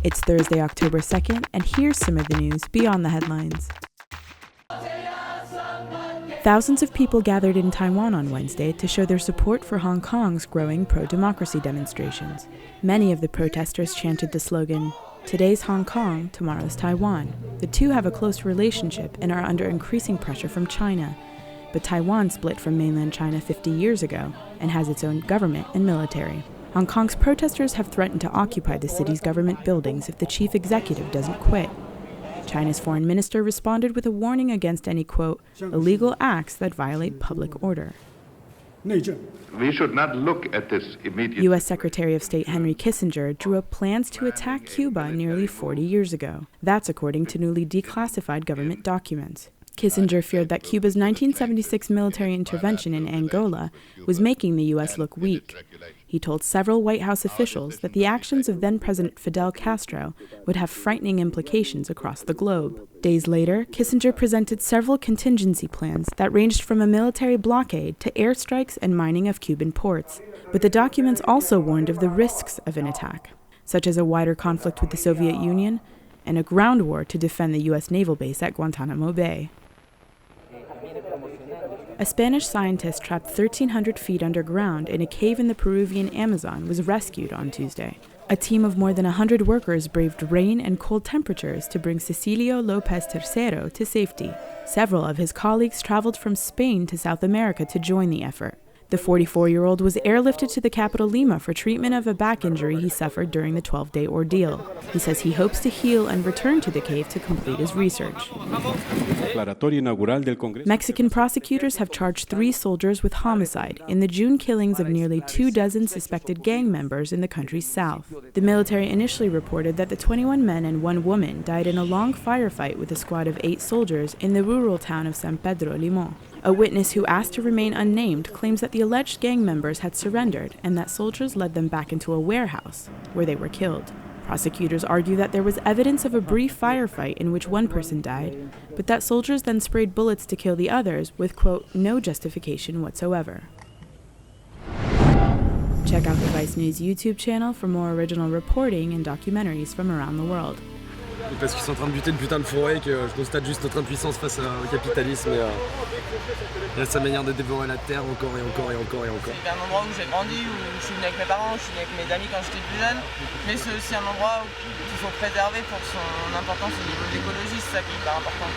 It's Thursday, October 2nd, and here's some of the news beyond the headlines. Thousands of people gathered in Taiwan on Wednesday to show their support for Hong Kong's growing pro-democracy demonstrations. Many of the protesters chanted the slogan, "Today's Hong Kong, tomorrow's Taiwan." The two have a close relationship and are under increasing pressure from China. But Taiwan split from mainland China 50 years ago and has its own government and military. Hong Kong's protesters have threatened to occupy the city's government buildings if the chief executive doesn't quit. China's foreign minister responded with a warning against any, quote, illegal acts that violate public order. We should not look at this immediately. U.S. Secretary of State Henry Kissinger drew up plans to attack Cuba nearly 40 years ago. That's according to newly declassified government documents. Kissinger feared that Cuba's 1976 military intervention in Angola was making the U.S. look weak. He told several White House officials that the actions of then-President Fidel Castro would have frightening implications across the globe. Days later, Kissinger presented several contingency plans that ranged from a military blockade to airstrikes and mining of Cuban ports. But the documents also warned of the risks of an attack, such as a wider conflict with the Soviet Union and a ground war to defend the U.S. naval base at Guantanamo Bay. A Spanish scientist trapped 1,300 feet underground in a cave in the Peruvian Amazon was rescued on Tuesday. A team of more than 100 workers braved rain and cold temperatures to bring Cecilio Lopez III to safety. Several of his colleagues traveled from Spain to South America to join the effort. The 44-year-old was airlifted to the capital Lima for treatment of a back injury he suffered during the 12-day ordeal. He says he hopes to heal and return to the cave to complete his research. Mexican prosecutors have charged 3 soldiers with homicide in the June killings of nearly 24 suspected gang members in the country's south. The military initially reported that the 21 men and 1 woman died in a long firefight with a squad of 8 soldiers in the rural town of San Pedro Limón. A witness who asked to remain unnamed claims that the alleged gang members had surrendered and that soldiers led them back into a warehouse, where they were killed. Prosecutors argue that there was evidence of a brief firefight in which 1 person died, but that soldiers then sprayed bullets to kill the others with, quote, no justification whatsoever. Check out the VICE News YouTube channel for more original reporting and documentaries from around the world. Parce qu'ils sont en train de buter une putain de forêt et que je constate juste notre impuissance face au capitalisme et à sa manière de dévorer la terre encore et encore et encore et encore. C'est un endroit où j'ai grandi, où je suis venu avec mes parents, je suis venu avec mes amis quand j'étais plus jeune, mais c'est aussi un endroit qu'il faut préserver pour son importance au niveau de l'écologie, c'est ça qui est hyper important.